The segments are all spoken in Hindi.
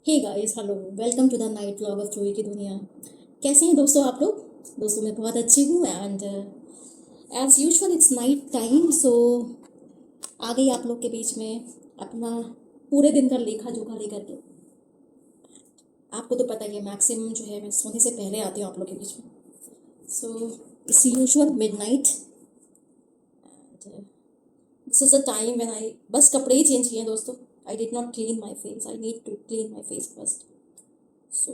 Hey guys, hello, welcome to the night vlog of जोई की दुनिया। कैसे हैं दोस्तों आप लोग? दोस्तों मैं बहुत अच्छी हूँ and as usual it's night time, so आ गई आप लोग के बीच में अपना पूरे दिन का लेखा जोखा लेकर के। आपको तो पता ही है, मैक्सिमम जो है मैं सोने से पहले आती हूँ आप लोग के बीच में। So it's usual midnight, this is a time when I बस कपड़े ही चेंज किए हैं दोस्तों। I did not clean my face, I need to clean my face first. So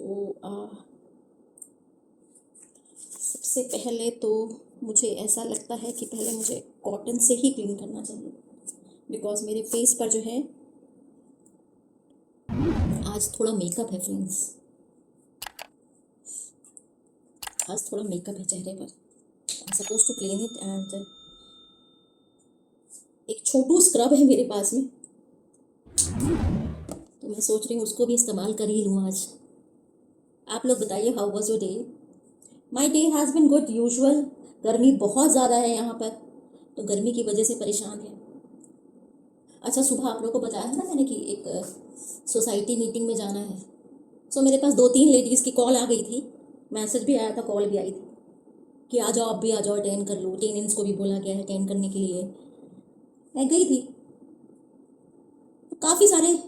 सबसे पहले तो मुझे ऐसा लगता है कि पहले मुझे कॉटन से ही क्लीन करना चाहिए, बिकॉज मेरे फेस पर जो है आज थोड़ा मेकअप है फ्रेंड्स। आज थोड़ा मेकअप है चेहरे पर। I suppose to clean it and एक छोटू स्क्रब है मेरे पास में, तो मैं सोच रही हूँ उसको भी इस्तेमाल कर ही लूँ आज। आप लोग बताइए, how was your day? My day has been good usual. गर्मी बहुत ज़्यादा है यहाँ पर, तो गर्मी की वजह से परेशान है। अच्छा, सुबह आप लोगों को बताया था ना मैंने कि एक सोसाइटी मीटिंग में जाना है। सो मेरे पास 2-3 लेडीज़ की कॉल आ गई थी, मैसेज भी आया था, कॉल भी आई थी कि आ जाओ, आप भी आ जाओ, अटेंड कर लो। टेनेंट्स को भी बोला गया है अटेंड करने के लिए। मैं गई थी, तो काफ़ी सारे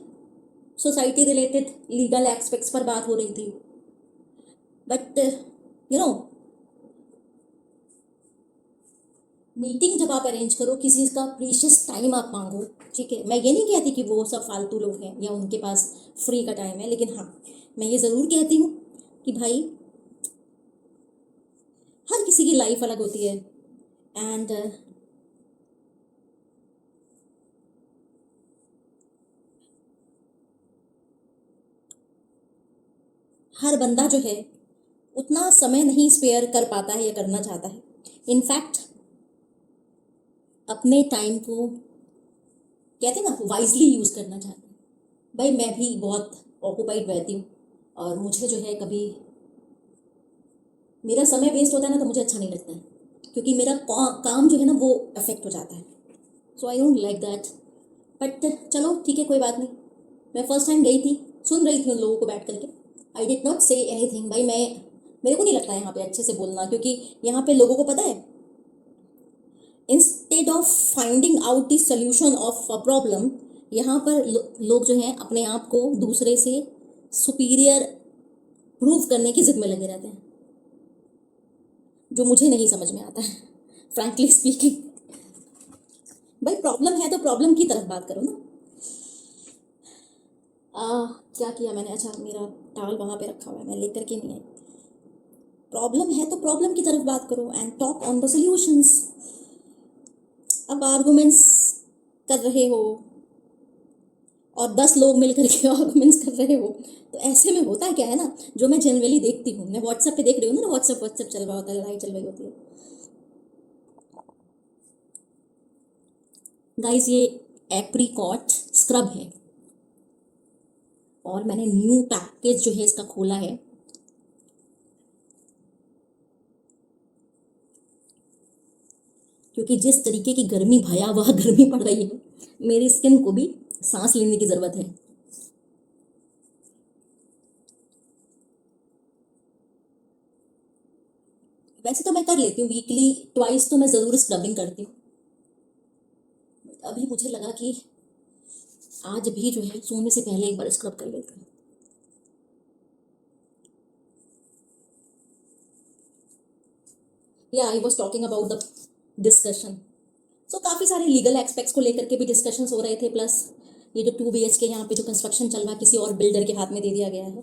सोसाइटी रिलेटेड लीगल एस्पेक्ट्स पर बात हो रही थी। बट यू नो, मीटिंग जब आप अरेंज करो, किसी का प्रीशियस टाइम आप मांगो, ठीक है। मैं ये नहीं कहती कि वो सब फालतू लोग हैं या उनके पास फ्री का टाइम है, लेकिन हाँ, मैं ये ज़रूर कहती हूँ कि भाई, हर किसी की लाइफ अलग होती है एंड हर बंदा जो है उतना समय नहीं स्पेयर कर पाता है या करना चाहता है। इनफैक्ट अपने टाइम को कहते हैं ना, वाइजली यूज़ करना चाहते हैं। भाई मैं भी बहुत ऑक्यूपाइड रहती हूँ, और मुझे जो है कभी मेरा समय वेस्ट होता है ना, तो मुझे अच्छा नहीं लगता है, क्योंकि मेरा काम जो है ना वो अफेक्ट हो जाता है। So I don't like that. But चलो ठीक है, कोई बात नहीं। मैं फर्स्ट टाइम गई थी, सुन रही थी उन लोगों को बैठ करके। आई डिड नॉट से एनीथिंग। भाई मैं, मेरे को नहीं लगता है यहाँ पे अच्छे से बोलना, क्योंकि यहाँ पे लोगों को पता है, instead of finding out the solution of a problem, यहाँ पर लोग जो हैं अपने आप को दूसरे से सुपीरियर प्रूव करने की जिद में लगे रहते हैं, जो मुझे नहीं समझ में आता है फ्रैंकली स्पीकिंग। भाई प्रॉब्लम है तो प्रॉब्लम की तरफ बात करो ना। क्या किया मैंने? अच्छा, मेरा टावल वहाँ पे रखा हुआ है, मैं लेकर के नहीं आई। प्रॉब्लम है तो प्रॉब्लम की तरफ बात करो and talk on the solutions. अब आर्गुमेंट्स कर रहे हो और 10 लोग मिलकर के आर्गुमेंट्स कर रहे हो, तो ऐसे में होता क्या है ना, जो मैं जनरली देखती हूँ, मैं व्हाट्सएप पे देख रही हूँ ना, व्हाट्सएप चल रहा होता है, लड़ाई चल रही होती है। गाइस, ये एप्रीकॉट स्क्रब है और मैंने न्यू पैकेज जो है इसका खोला है। क्योंकि जिस तरीके की गर्मी, भयावह गर्मी पड़ रही है, मेरी स्किन को भी सांस लेने की ज़रूरत है। वैसे तो मैं कर लेती हूँ, वीकली ट्वाइस तो मैं ज़रूर स्क्रबिंग करती हूँ। अभी मुझे लगा कि आज भी जो है सोने से पहले एक बार स्क्रब कर लेती हूँ। Yeah I was talking about the discussion. So काफ़ी सारे लीगल एस्पेक्ट्स को लेकर के भी डिस्कशंस हो रहे थे, प्लस ये जो 2 BHK यहाँ पे जो कंस्ट्रक्शन चल रहा है, किसी और बिल्डर के हाथ में दे दिया गया है,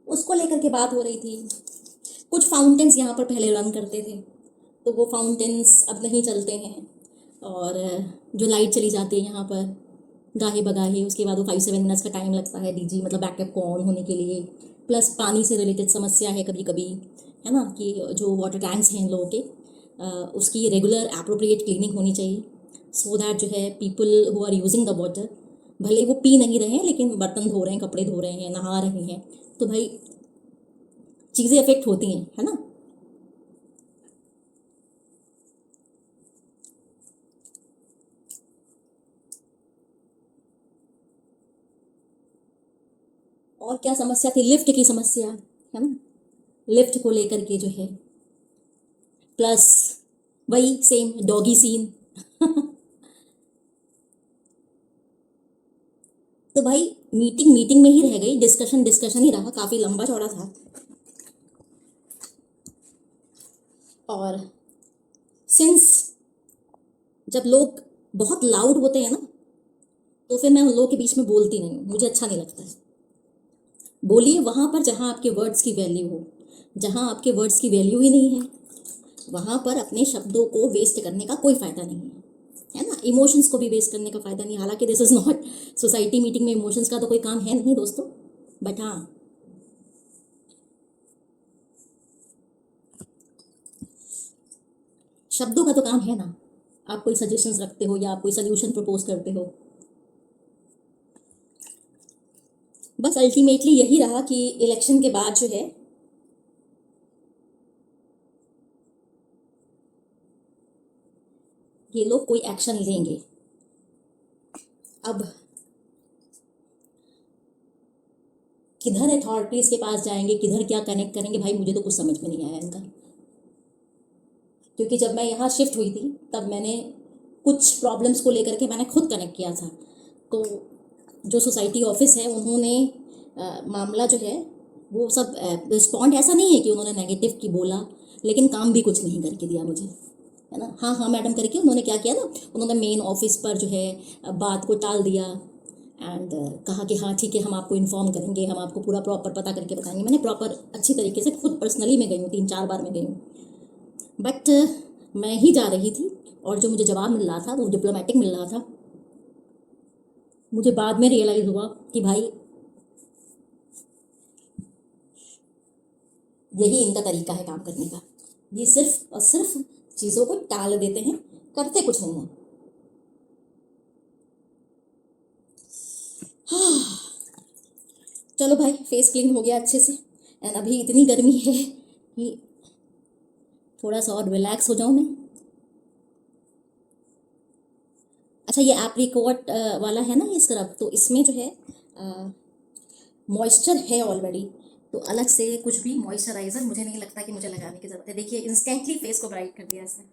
उसको लेकर के बात हो रही थी। कुछ फाउंटेन्स यहाँ पर पहले रन करते थे, तो वो फाउंटेन्स अब नहीं चलते हैं, और जो लाइट चली जाती है यहाँ पर गाहे बगाहे, उसके बाद वो 5-7 मिनट्स का टाइम लगता है डीजी मतलब बैकअप को ऑन होने के लिए। प्लस पानी से रिलेटेड समस्या है कभी कभी, है ना, कि जो वाटर टैंक्स हैं इन लोगों के, उसकी रेगुलर अप्रोप्रिएट क्लीनिंग होनी चाहिए, सो दैट जो है people who are using the water, भले वो पी नहीं रहे हैं लेकिन बर्तन धो रहे हैं, कपड़े धो रहे हैं, नहा रहे हैं, तो भाई चीज़ें अफेक्ट होती हैं, है ना। और क्या समस्या थी? लिफ्ट की समस्या है ना, लिफ्ट को लेकर के जो है, प्लस वही सेम डॉगी सीन। तो भाई मीटिंग मीटिंग में ही रह गई, डिस्कशन डिस्कशन ही रहा, काफ़ी लंबा चौड़ा था। और सिंस जब लोग बहुत लाउड होते हैं ना, तो फिर मैं उन लोगों के बीच में बोलती नहीं हूँ, मुझे अच्छा नहीं लगता है। बोलिए वहाँ पर जहाँ आपके वर्ड्स की वैल्यू हो। जहाँ आपके वर्ड्स की वैल्यू ही नहीं है, वहाँ पर अपने शब्दों को वेस्ट करने का कोई फ़ायदा नहीं है ना। इमोशंस को भी वेस्ट करने का फ़ायदा नहीं, हालांकि this is not society meeting में इमोशंस का तो कोई काम है नहीं दोस्तों। बट हाँ, शब्दों का तो काम है ना। आप कोई सजेशंस रखते हो या आप कोई सोल्यूशन प्रपोज करते हो। बस अल्टीमेटली यही रहा कि इलेक्शन के बाद जो है, ये लोग कोई एक्शन लेंगे। अब किधर अथॉरिटीज़ के पास जाएंगे, किधर क्या कनेक्ट करेंगे, भाई मुझे तो कुछ समझ में नहीं आया इनका। क्योंकि जब मैं यहाँ शिफ्ट हुई थी तब मैंने कुछ प्रॉब्लम्स को लेकर के मैंने खुद कनेक्ट किया था। तो जो सोसाइटी ऑफिस है उन्होंने मामला जो है वो सब रिस्पॉन्ड, ऐसा नहीं है कि उन्होंने नेगेटिव की बोला, लेकिन काम भी कुछ नहीं करके दिया मुझे, है ना। हाँ हाँ मैडम करके उन्होंने क्या किया ना, उन्होंने मेन ऑफिस पर जो है बात को टाल दिया एंड कहा कि हाँ ठीक है, हम आपको इन्फॉर्म करेंगे, हम आपको पूरा प्रॉपर पता करके बताएंगे। मैंने प्रॉपर अच्छी तरीके से खुद पर्सनली मैं गई हूँ, 3-4 बार मैं गई हूँ। बट मैं ही जा रही थी और जो मुझे जवाब मिल रहा था वो डिप्लोमेटिक मिल रहा था। मुझे बाद में रियलाइज़ हुआ कि भाई यही इनका तरीका है काम करने का। ये सिर्फ और सिर्फ चीज़ों को टाल देते हैं, करते कुछ नहीं है। चलो भाई, फेस क्लीन हो गया अच्छे से। एंड अभी इतनी गर्मी है कि थोड़ा सा और रिलैक्स हो जाऊँ मैं। अच्छा, ये एप्रिकॉट वाला है ना ये स्क्रब, तो इसमें जो है मॉइस्चर है ऑलरेडी, तो अलग से कुछ भी मॉइस्चराइज़र मुझे नहीं लगता कि मुझे लगाने की ज़रूरत है। देखिए इंस्टेंटली फेस को ब्राइट कर दिया इसने,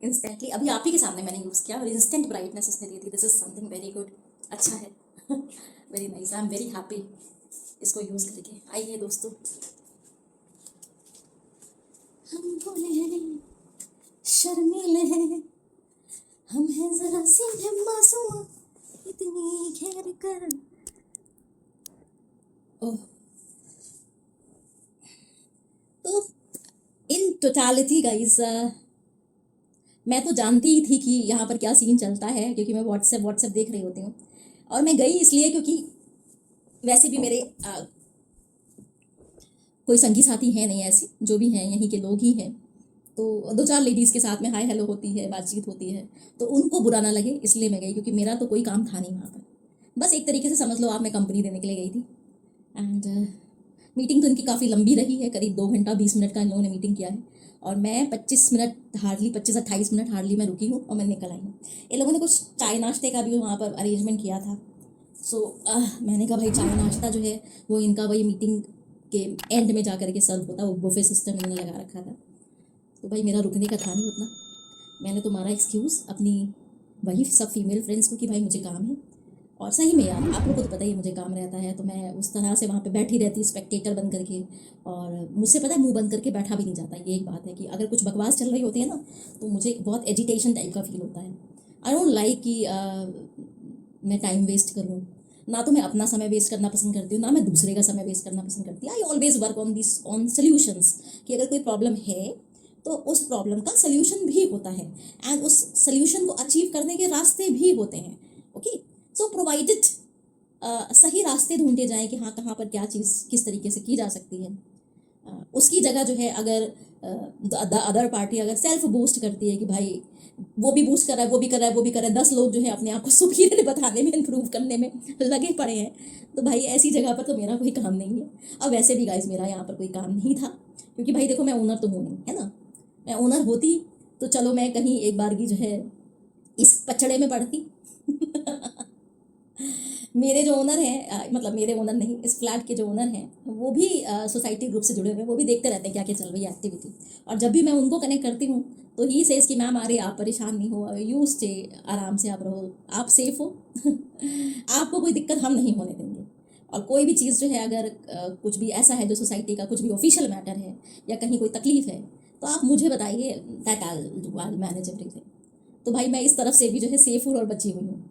इंस्टेंटली। अभी आप ही के सामने मैंने यूज़ किया और इंस्टेंट ब्राइटनेस इसने दी थी। This is something very good, अच्छा है। Very nice, I am very happy इसको यूज़ करके। आइए दोस्तों, हम बोले हैं शर्मीले हैं, हम हैं जरा सीधे मासूम, इतनी घेर कर। ओह, तो इन टोटालिटी गाइस, मैं तो जानती ही थी कि यहाँ पर क्या सीन चलता है, क्योंकि मैं व्हाट्सएप देख रही होती हूँ। और मैं गई इसलिए क्योंकि वैसे भी मेरे कोई संगी साथी है नहीं ऐसी, जो भी हैं यहीं के लोग ही हैं। तो 2-4 लेडीज़ के साथ में हाय हेलो होती है, बातचीत होती है, तो उनको बुरा ना लगे इसलिए मैं गई, क्योंकि मेरा तो कोई काम था नहीं वहाँ पर। बस एक तरीके से समझ लो आप, मैं कंपनी देने के लिए गई थी। एंड मीटिंग तो इनकी काफ़ी लंबी रही है, करीब 2 घंटा 20 मिनट का इन लोगों ने मीटिंग किया है। और मैं 25 मिनट हार्डली, 25-28 मिनट हार्डली मैं रुकी हूँ और मैं निकल आई हूँ। इन लोगों ने कुछ चाय नाश्ते का भी वहाँ पर अरेंजमेंट किया था। सो मैंने कहा भाई चाय नाश्ता जो है वो इनका वही मीटिंग के एंड में जा करके सर्व होता है, वो बुफे सिस्टम इन्होंने लगा रखा था। तो भाई मेरा रुकने का था नहीं उतना, मैंने तो मारा एक्सक्यूज़ अपनी वही सब फीमेल फ्रेंड्स को कि भाई मुझे काम है। और सही में यार, आप लोगों को तो पता ही है मुझे काम रहता है, तो मैं उस तरह से वहाँ पे बैठी रहती स्पेक्टेटर बन करके। और मुझसे पता है मुंह बंद करके बैठा भी नहीं जाता। ये एक बात है कि अगर कुछ बकवास चल रही होती है ना, तो मुझे बहुत एजिटेशन टाइप का फील होता है। आई डोंट लाइक कि मैं टाइम वेस्ट करूँ। ना तो मैं अपना समय वेस्ट करना पसंद करती हूँ, ना मैं दूसरे का समय वेस्ट करना पसंद करती हूँ। I always work on solutions, कि अगर कोई प्रॉब्लम है तो उस प्रॉब्लम का सोल्यूशन भी होता है, एंड उस सोल्यूशन को अचीव करने के रास्ते भी होते हैं। ओके, सो प्रोवाइडेड सही रास्ते ढूंढे जाएं कि हाँ कहाँ पर क्या चीज़ किस तरीके से की जा सकती है। उसकी जगह जो है, अगर द अदर पार्टी अगर सेल्फ बूस्ट करती है कि भाई वो भी बूस्ट कर रहा है, वो भी कर रहा है, वो भी कर रहा है, 10 लोग जो है अपने आप को सुपीरियर बताने में, इम्प्रूव करने में लगे पड़े हैं, तो भाई ऐसी जगह पर तो मेरा कोई काम नहीं है। अब वैसे भी गाइज मेरा यहाँ पर कोई काम नहीं था, क्योंकि भाई देखो मैं ओनर तो हूँ नहीं, है ना। मैं ओनर होती तो चलो मैं कहीं एक बार की जो है इस पचड़े में पड़ती। मेरे जो ओनर हैं, मतलब मेरे ओनर नहीं, इस फ्लैट के जो ओनर हैं वो भी सोसाइटी ग्रुप से जुड़े हुए हैं, वो भी देखते रहते हैं क्या क्या चल रही है एक्टिविटी। और जब भी मैं उनको कनेक्ट करती हूँ तो ही सेज कि मैम अरे आप परेशान नहीं हो, यू स्टे, आराम से आप रहो, आप सेफ हो। आपको कोई दिक्कत हम नहीं होने देंगे। और कोई भी चीज़ जो है अगर कुछ भी ऐसा है जो सोसाइटी का कुछ भी ऑफिशियल मैटर है या कहीं कोई तकलीफ है तो आप मुझे बताइए, दैट आई मैनेज एवरीथिंग। तो भाई मैं इस तरफ से भी जो है सेफ हूँ और बची हुई हूँ।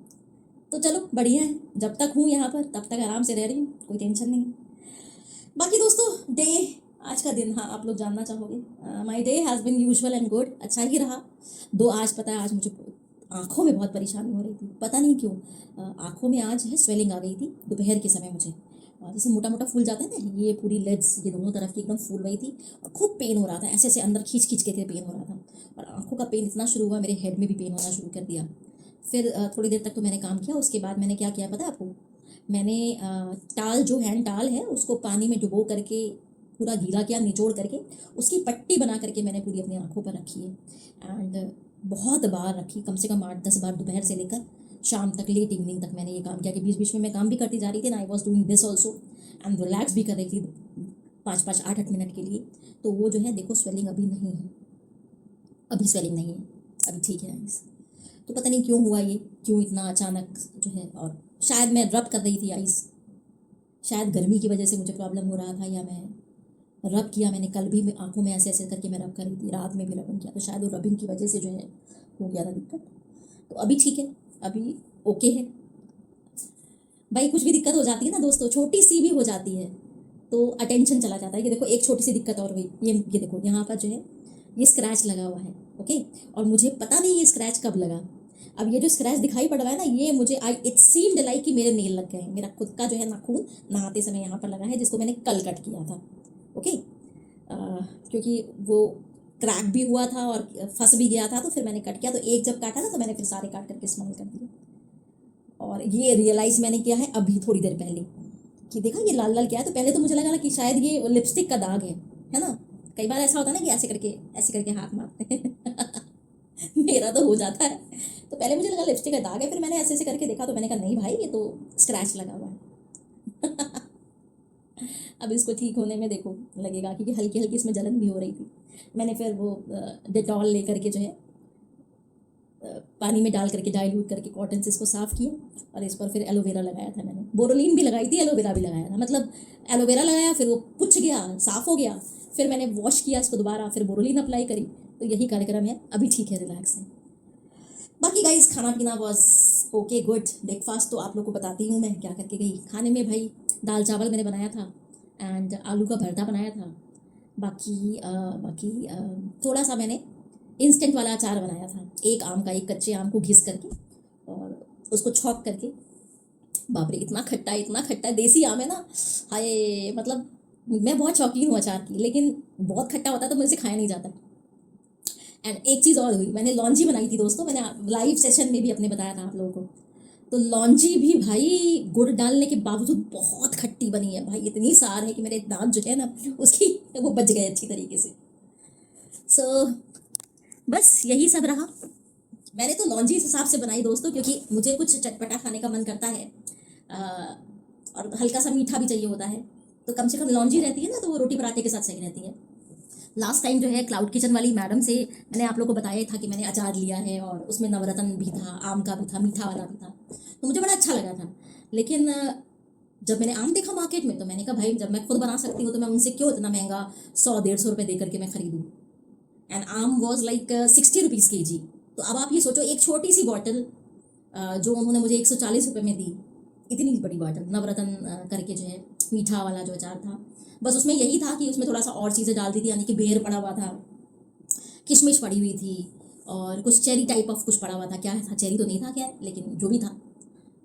तो चलो बढ़िया है, जब तक हूँ यहाँ पर तब तक आराम से रह रही हूँ, कोई टेंशन नहीं है। बाकी दोस्तों डे, आज का दिन, हाँ आप लोग जानना चाहोगे, my day has been usual and good, अच्छा ही रहा। दो आज पता है आज मुझे आँखों में बहुत परेशानी हो रही थी, पता नहीं क्यों। आँखों में आज है स्वेलिंग आ गई थी दोपहर के समय मुझे, और जैसे मोटा मोटा फूल जाता है ना, ये पूरी लेड्स ये दोनों तरफ की एकदम फूल गई थी और खूब पेन हो रहा था, ऐसे ऐसे अंदर खींच खींच के पेन हो रहा था। और आँखों का पेन इतना शुरू हुआ, मेरे हेड में भी पेन होना शुरू कर दिया। फिर थोड़ी देर तक तो मैंने काम किया, उसके बाद मैंने क्या किया पता है आपको, मैंने टाल जो हैंड टाल है उसको पानी में डुबो करके पूरा गीला किया, निचोड़ करके उसकी पट्टी बना करके मैंने पूरी अपनी आँखों पर रखी है। एंड बहुत बार रखी, कम से कम 8-10 बार, दोपहर से लेकर शाम तक, लेट इवनिंग तक मैंने ये काम किया कि बीच बीच में मैं काम भी करती जा रही थी ना, I was doing this also and relax भी कर रही थी 5-5 8-8 मिनट के लिए। तो वो जो है देखो स्वेलिंग अभी नहीं है, अभी स्वेलिंग नहीं है, अभी ठीक है। तो पता नहीं क्यों हुआ ये, क्यों इतना अचानक जो है। और शायद मैं रब कर रही थी आइज़, शायद गर्मी की वजह से मुझे प्रॉब्लम हो रहा था, या मैं रब किया मैंने कल भी, मैं आंखों में ऐसे ऐसे करके मैं रब कर रही थी, रात में भी रबिंग किया, तो शायद वो रबिंग की वजह से जो है हो गया था दिक्कत। तो अभी ठीक है, अभी ओके है। भाई कुछ भी दिक्कत हो जाती है ना दोस्तों, छोटी सी भी हो जाती है तो अटेंशन चला जाता है कि देखो एक छोटी सी दिक्कत और हुई, ये देखो यहाँ पर जो है ये स्क्रैच लगा हुआ है, ओके। और मुझे पता नहीं ये स्क्रैच कब लगा। अब ये जो स्क्रैच दिखाई पड़ रहा है ना, ये मुझे इट सीम्ड लाइक कि मेरे नेल लग गए हैं। मेरा खुद का जो है नाखून नहाते समय यहाँ पर लगा है, जिसको मैंने कल कट किया था, ओके। क्योंकि वो क्रैक भी हुआ था और फंस भी गया था, तो फिर मैंने कट किया। तो एक जब काटा ना तो मैंने फिर सारे काट करके स्मॉल कर दिए। और ये रियलाइज़ मैंने किया है अभी थोड़ी देर पहले कि देखा ये लाल लाल क्या है। तो पहले तो मुझे लगा कि शायद ये लिपस्टिक का दाग है ना। कई बार ऐसा होता है ना कि ऐसे करके हाथ मारते हैं। मेरा तो हो जाता है। तो पहले मुझे लगा लिपस्टिक का दाग है, फिर मैंने ऐसे ऐसे करके देखा तो मैंने कहा नहीं भाई ये तो स्क्रैच लगा हुआ है। अब इसको ठीक होने में देखो लगेगा, क्योंकि हल्की हल्की इसमें जलन भी हो रही थी। मैंने फिर वो डेटॉल ले करके जो है पानी में डाल करके डाइल्यूट करके कॉटन से इसको साफ़ किया, और इस पर फिर एलोवेरा लगाया था मैंने। बोरोलीन भी लगाई थी, एलोवेरा भी लगाया था, मतलब एलोवेरा लगाया फिर वो पुछ गया, साफ़ हो गया, फिर मैंने वॉश किया इसको दोबारा, फिर बोरोलीन अप्लाई करी। तो यही कार्यक्रम है, अभी ठीक है, रिलैक्स है। बाकी गाइस खाना पीना वॉज ओके गुड। ब्रेकफास्ट तो आप लोग को बताती हूँ मैं क्या करके गई। खाने में भाई दाल चावल मैंने बनाया था एंड आलू का भरता बनाया था। बाकी थोड़ा सा मैंने इंस्टेंट वाला अचार बनाया था, एक आम का, एक कच्चे आम को घिस करके और उसको छौंक करके। बाप रे इतना खट्टा देसी आम है ना, हाय, मतलब मैं बहुत शौकीन हूँ अचार की, लेकिन बहुत खट्टा होता है तो मुझसे खाया नहीं जाता। एंड एक चीज़ और हुई, मैंने लॉन्जी बनाई थी दोस्तों, मैंने लाइव सेशन में भी अपने बताया था आप लोगों को। तो लॉन्जी भी भाई गुड़ डालने के बावजूद बहुत खट्टी बनी है भाई, इतनी सार है कि मेरे दांत जो है ना उसकी वो बच गए अच्छी तरीके से। सो बस यही सब रहा। मैंने तो लॉन्जी इस हिसाब से बनाई दोस्तों, क्योंकि मुझे कुछ चटपटा खाने का मन करता है और हल्का सा मीठा भी चाहिए होता है, तो कम से कम लॉन्जी रहती है ना, तो वो रोटी पराठे के साथ सही रहती है। लास्ट टाइम जो है क्लाउड किचन वाली मैडम से मैंने आप लोग को बताया था कि मैंने अचार लिया है और उसमें नवरत्न भी था, आम का भी था, मीठा वाला भी था, तो मुझे बड़ा अच्छा लगा था। लेकिन जब मैंने आम देखा मार्केट में तो मैंने कहा भाई जब मैं खुद बना सकती हूँ तो मैं उनसे क्यों इतना महंगा 100-150 रुपये दे करके मैं खरीदूँ। एंड आम वॉज लाइक 60 रुपीज़ kg। तो अब आप ये सोचो एक छोटी सी बॉटल जो उन्होंने मुझे 140 रुपये में दी, इतनी बड़ी बॉटल नवरत्न करके जो है मीठा वाला जो अचार था, बस उसमें यही था कि उसमें थोड़ा सा और चीज़ें डाल दी थी, यानी कि बेर पड़ा हुआ था, किशमिश पड़ी हुई थी और कुछ चेरी टाइप ऑफ कुछ पड़ा हुआ था। क्या था, चेरी तो नहीं था खैर, लेकिन जो भी था।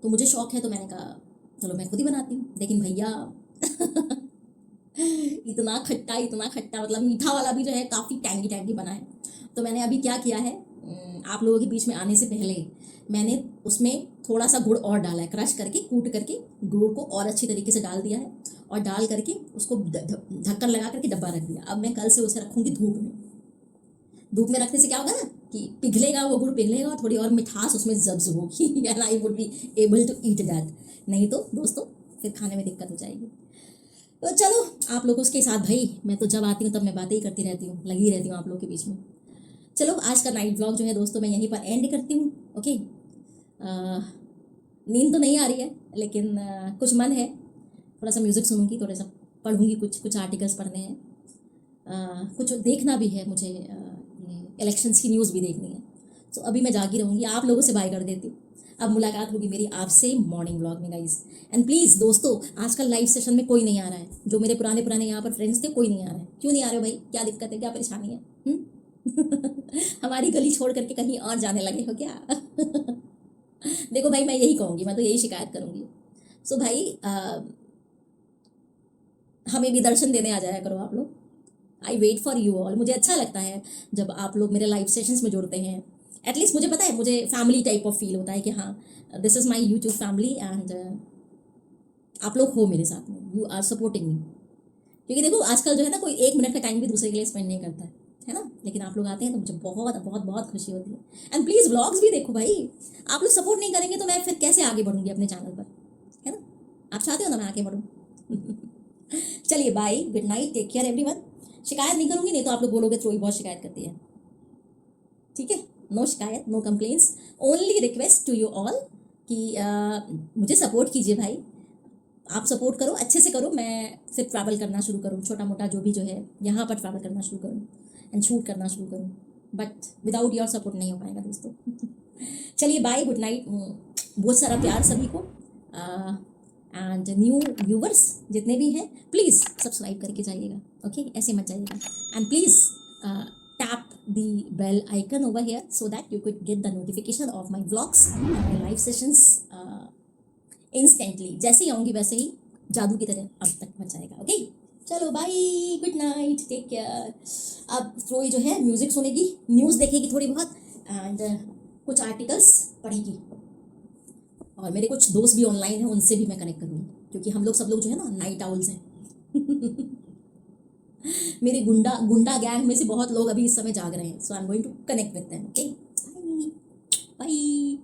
तो मुझे शौक है तो मैंने कहा चलो मैं खुद ही बनाती हूँ। लेकिन भैया इतना खट्टा, मतलब मीठा वाला भी जो है काफ़ी टैंगी टैंगी बना है। तो मैंने अभी क्या किया है, आप लोगों के बीच में आने से पहले मैंने उसमें थोड़ा सा गुड़ और डाला है, क्रश करके कूट करके गुड़ को और अच्छी तरीके से डाल दिया है और डाल करके उसको ढक्कन लगा करके डब्बा रख दिया। अब मैं कल से उसे रखूँगी धूप में। धूप में रखने से क्या होगा ना कि पिघलेगा, वो गुड़ पिघलेगा और थोड़ी और मिठास उसमें जब्स होगी and I would be able to eat that. नहीं तो दोस्तों फिर खाने में दिक्कत हो जाएगी। तो चलो आप लोगों के साथ भाई मैं तो जब आती हूँ तब मैं बातें ही करती रहती हूँ, लगी रहती हूँ आप लोगों के बीच में। चलो आज का नाइट व्लॉग जो है दोस्तों मैं यहीं पर एंड करती हूँ। ओके, नींद तो नहीं आ रही है लेकिन कुछ मन है, थोड़ा सा म्यूज़िक सुनूंगी, थोड़ा सा पढ़ूंगी, कुछ कुछ आर्टिकल्स पढ़ने हैं, कुछ देखना भी है मुझे, ये इलेक्शंस की न्यूज़ भी देखनी है। तो अभी मैं जागी रहूँगी, आप लोगों से बाय कर देती हूँ। अब मुलाकात होगी मेरी आपसे मॉर्निंग व्लॉग में गाइस। एंड प्लीज़ दोस्तों आजकल लाइव सेशन में कोई नहीं आ रहा है, जो मेरे पुराने पुराने यहाँ पर फ्रेंड्स थे कोई नहीं आ रहा है। क्यों नहीं आ रहे हो भाई, क्या दिक्कत है, क्या परेशानी है? हमारी गली छोड़ करके कहीं और जाने लगे हो क्या? देखो भाई मैं यही कहूँगी, मैं तो यही शिकायत करूँगी। सो भाई हमें भी दर्शन देने आ जाया करो आप लोग। I wait for you all. मुझे अच्छा लगता है जब आप लोग मेरे लाइव सेशंस में जुड़ते हैं। एटलीस्ट मुझे पता है, मुझे फैमिली टाइप ऑफ फील होता है कि हाँ this is my YouTube family and आप लोग हो मेरे साथ में, यू आर सपोर्टिंग मी। क्योंकि देखो आजकल जो है ना कोई 1 मिनट का टाइम भी दूसरे के लिए स्पेंड नहीं करता है ना, लेकिन आप लोग आते हैं तो मुझे बहुत बहुत बहुत खुशी होती है। एंड प्लीज़ व्लॉग्स भी देखो भाई, आप लोग सपोर्ट नहीं करेंगे तो मैं फिर कैसे आगे बढ़ूंगी अपने चैनल पर, है ना? आप चाहते हो ना मैं आगे बढ़ूँ? चलिए bye, good night, take care everyone. शिकायत नहीं करूंगी, नहीं तो आप लोग बोलोगे थ्रोई बहुत शिकायत करती है। ठीक है, नो शिकायत, no complaints, only request to you all कि मुझे सपोर्ट कीजिए भाई। आप सपोर्ट करो, अच्छे से करो, मैं फिर ट्रैवल करना शुरू करूँ, छोटा मोटा जो भी जो है यहाँ पर ट्रैवल करना शुरू करूँ एंड शूट करना शुरू करूँ। बट विदाउट योर सपोर्ट नहीं हो पाएगा दोस्तों। चलिए बाय, गुड नाइट, बहुत सारा प्यार सभी को। एंड न्यू व्यूवर्स जितने भी हैं प्लीज़ सब्सक्राइब करके जाइएगा। ओके, ऐसे मत जाइएगा। And please tap the bell icon over here so that you could get the notification of my vlogs and my live sessions instantly। जैसे ही आऊँगी वैसे ही जादू की तरह अब तक मच जाएगा। ओके, चलो bye, good night, take care. अब थ्रोई जो है म्यूज़िक सुनेगी, न्यूज़ देखेगी थोड़ी बहुत एंड कुछ आर्टिकल्स पढ़ेगी, और मेरे कुछ दोस्त भी ऑनलाइन हैं उनसे भी मैं कनेक्ट करूँगी, क्योंकि हम लोग सब लोग जो है ना नाइट आउल्स हैं। मेरे गुंडा गुंडा गैंग में से बहुत लोग अभी इस समय जाग रहे हैं, so I am going to connect with them. Okay, bye bye.